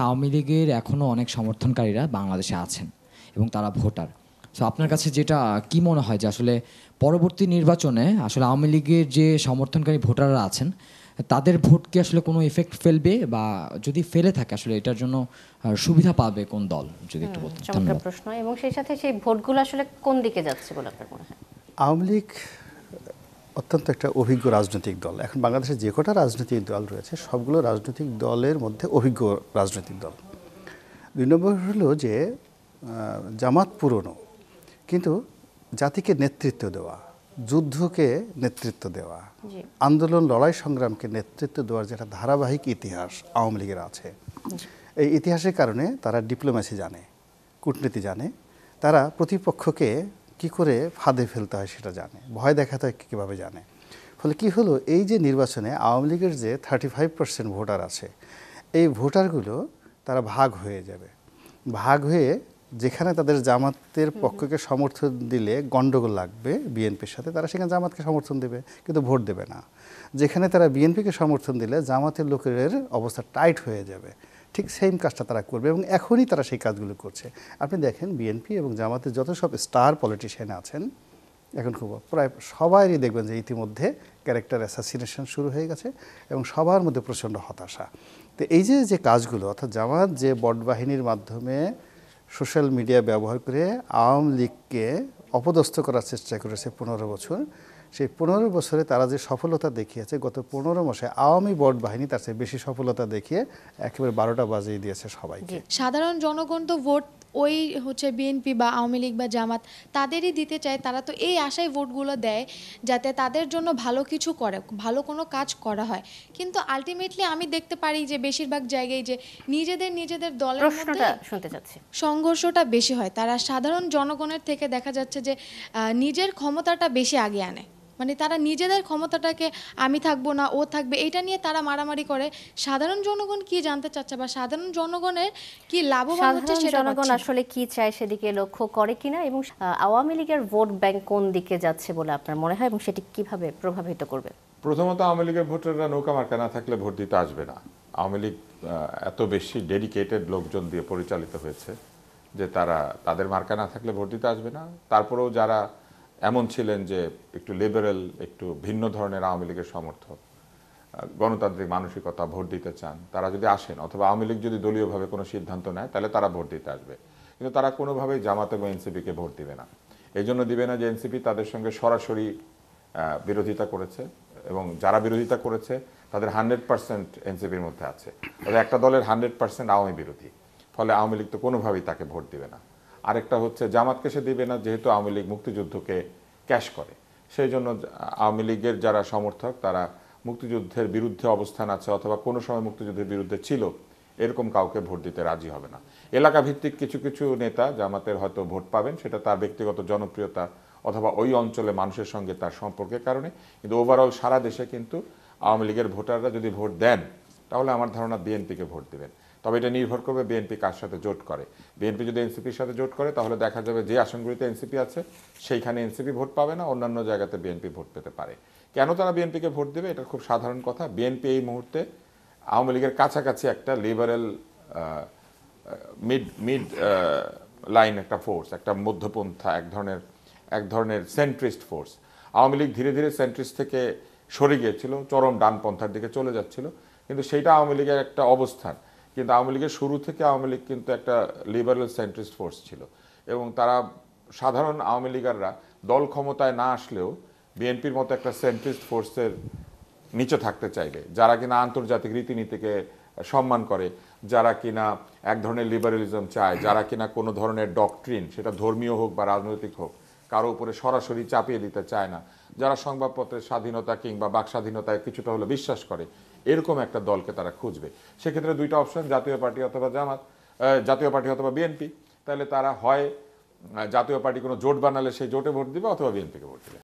আওয়ামী লীগের এখনও অনেক সমর্থনকারীরা বাংলাদেশে আছেন এবং তারা ভোটার। সো আপনার কাছে যেটা কি মনে হয় যে আসলে পরবর্তী নির্বাচনে আসলে আওয়ামী লীগের যে সমর্থনকারী ভোটাররা আছেন তাদের ভোট কি আসলে কোনো ইফেক্ট ফেলবে, বা যদি ফেলে থাকে আসলে এটার জন্য সুবিধা পাবে কোন দল, যদি একটু বলতেন। চমৎকার প্রশ্ন। এবং সেই সাথে সেই ভোটগুলো আসলে কোন দিকে যাচ্ছে বলে আপনার মনে হয়? আওয়ামী লীগ অত্যন্ত একটা অভিজ্ঞ রাজনৈতিক দল। এখন বাংলাদেশে যে কটা রাজনৈতিক দল রয়েছে সবগুলো রাজনৈতিক দলের মধ্যে অভিজ্ঞ রাজনৈতিক দল। 2 নম্বর হলো যে জামাত পুরনো, কিন্তু জাতিকে নেতৃত্ব দেওয়া, যুদ্ধকে নেতৃত্ব দেওয়া, আন্দোলন লড়াই সংগ্রামকে নেতৃত্ব দেওয়ার যেটা ধারাবাহিক ইতিহাস আওয়ামী লীগের আছে। এই ইতিহাসের কারণে তারা ডিপ্লোম্যাসি জানে, কূটনীতি জানে, তারা প্রতিপক্ষকে কি করে ফাঁদে ফেলতে হয় সেটা জানে, ভয় দেখাতে হয় কীভাবে জানে। ফলে কি হলো, এই যে নির্বাচনে আওয়ামী লীগের যে 35% ভোটার আছে, এই ভোটারগুলো তারা ভাগ হয়ে যাবে। ভাগ হয়ে যেখানে তাদের জামাতের পক্ষকে সমর্থন দিলে গণ্ডগোল লাগবে বিএনপির সাথে, তারা সেখানে জামাতকে সমর্থন দেবে, কিন্তু ভোট দেবে না। যেখানে তারা বিএনপিকে সমর্থন দিলে জামাতের লোকের অবস্থা টাইট হয়ে যাবে, ঠিক সেম কাজটা তারা করবে এবং এখনই তারা সেই কাজগুলো করছে। আপনি দেখেন বিএনপি এবং জামাতের যত সব স্টার পলিটিশিয়ান আছেন এখন খুব প্রায় সবারই দেখবেন যে ইতিমধ্যে ক্যারেক্টার অ্যাসাসিনেশন শুরু হয়ে গেছে এবং সবার মধ্যে প্রচণ্ড হতাশা। তো এই যে কাজগুলো, অর্থাৎ জামাত যে বটবাহিনীর মাধ্যমে সোশ্যাল মিডিয়া ব্যবহার করে আওয়ামী লীগকে অপদস্থ করার চেষ্টা করেছে 15 বছর, সেই 15 বছরে তারা যে সফলতা দেখিয়েছে, গত 15 মাসে আওয়ামী বট বাহিনী তার চেয়ে বেশি সফলতা দেখিয়ে একেবারে 12টা বাজিয়ে দিয়েছে সবাইকে। সাধারণ জনগণ তো ভোট ওই বিএনপি বা আওয়ামী লীগ বা জামাত তাদেরই দিতে চায়। তারা তো এই আশায় ভোটগুলো দেয় যাতে তাদের জন্য ভালো কিছু করে, ভালো কোনো কাজ করা হয়। কিন্তু আলটিমেটলি আমি দেখতে পারি যে বেশিরভাগ জায়গায় যে নিজেদের দলের মধ্যে শুনতে চাচ্ছি সংঘর্ষটা বেশি হয়। তারা সাধারণ জনগণের থেকে দেখা যাচ্ছে যে নিজের ক্ষমতাটা বেশি আগে আনে, মানে তারা নিজেদের ক্ষমতাটাকে আমি থাকবো না ও থাকবে এটা নিয়ে তারা মারামারি করে। সাধারণ জনগণ কি জানতে চাচ্ছে বা সাধারণ জনগণের কি লাভবান হচ্ছে সেটা জনগণ আসলে কি চায় সেদিকে লক্ষ্য করে কিনা, এবং আওয়ামী লীগের ভোট ব্যাংক কোন দিকে যাচ্ছে বলে আপনার মনে হয় এবং সেটি কিভাবে প্রভাবিত করবে? প্রথমত আওয়ামী লীগের ভোটাররা নৌকা মার্কা না থাকলে ভোট দিতে আসবে না। আওয়ামী লীগ এত বেশি ডেডিকেটেড লোকজন দিয়ে পরিচালিত হয়েছে যে তারা তাদের মার্কা না থাকলে ভোট দিতে আসবে না। তারপরেও যারা এমন ছিলেন যে একটু লিবারেল, একটু ভিন্ন ধরনের আওয়ামী লীগের সমর্থক, গণতান্ত্রিক মানসিকতা, ভোট দিতে চান, তারা যদি আসেন, অথবা আওয়ামী লীগ যদি দলীয়ভাবে কোনো সিদ্ধান্ত নেয় তাহলে তারা ভোট দিতে আসবে। কিন্তু তারা কোনোভাবেই জামাত এবং এনসিপিকে ভোট দিবে না। এই জন্য দিবে না যে এনসিপি তাদের সঙ্গে সরাসরি বিরোধিতা করেছে, এবং যারা বিরোধিতা করেছে তাদের 100% এনসিপির মধ্যে আছে। তবে একটা দলের 100% আওয়ামী বিরোধী, ফলে আওয়ামী লীগ তো কোনোভাবেই তাকে ভোট দিবে না। আরেকটা হচ্ছে জামাতকে সে দিবে না, যেহেতু আওয়ামী লীগ মুক্তিযুদ্ধকে ক্যাশ করে। সেই জন্য আওয়ামী লীগের যারা সমর্থক তারা মুক্তিযুদ্ধের বিরুদ্ধে অবস্থান আছে অথবা কোনো সময় মুক্তিযুদ্ধের বিরুদ্ধে ছিল এরকম কাউকে ভোট দিতে রাজি হবে না। এলাকা ভিত্তিক কিছু কিছু নেতা জামাতের হয়তো ভোট পাবেন, সেটা তার ব্যক্তিগত জনপ্রিয়তা অথবা ওই অঞ্চলে মানুষের সঙ্গে তার সম্পর্কের কারণে। কিন্তু ওভারঅল সারা দেশে কিন্তু আওয়ামী লীগের ভোটাররা যদি ভোট দেন তাহলে আমার ধারণা বিএনপিকে ভোট দেবেন। তবে এটা নির্ভর করবে বিএনপি কার সাথে জোট করে। বিএনপি যদি এনসিপির সাথে জোট করে তাহলে দেখা যাবে যে আসনগুলিতে এনসিপি আছে সেইখানে এনসিপি ভোট পাবে না, অন্যান্য জায়গাতে বিএনপি ভোট পেতে পারে। কেন তারা বিএনপিকে ভোট দেবে? এটা খুব সাধারণ কথা। বিএনপি এই মুহূর্তে আওয়ামী লীগের কাছাকাছি একটা লিবারেল মিড লাইন একটা ফোর্স, একটা মধ্যপন্থা, এক ধরনের সেন্ট্রিস্ট ফোর্স। আওয়ামী লীগ ধীরে ধীরে সেন্ট্রিস্ট থেকে সরে গিয়েছিল, চরম ডানপন্থার দিকে চলে যাচ্ছিল, কিন্তু সেইটা আওয়ামী লীগের একটা অবস্থান। কিন্তু আওয়ামী লীগের শুরু থেকে আওয়ামী লীগ কিন্তু একটা লিবারেল সেন্ট্রিস্ট ফোর্স ছিল, এবং তারা সাধারণ আওয়ামী লীগাররা দল ক্ষমতায় না আসলেও বিএনপির মতো একটা সেন্ট্রিস্ট ফোর্সের নিচে থাকতে চাইবে, যারা কিনা আন্তর্জাতিক রীতিনীতিকে সম্মান করে, যারা কিনা এক ধরনের লিবারেলিজম চায়, যারা কিনা কোনো ধরনের ডকট্রিন, সেটা ধর্মীয় হোক বা রাজনৈতিক হোক, কারো উপরে সরাসরি চাপিয়ে দিতে চায় না, যারা সংবাদপত্রের স্বাধীনতা কিংবা বাক স্বাধীনতায় কিছুটা হলে বিশ্বাস করে, এরকম একটা দলকে তারা খুঁজবে। সেক্ষেত্রে দুইটা অপশন, জাতীয় পার্টি অথবা জামাত, জাতীয় পার্টি অথবা বিএনপি। তাহলে তারা হয় জাতীয় পার্টি কোনো জোট বানালে সেই জোটে ভোট দিবে, অথবা বিএনপিকে ভোট দিবে।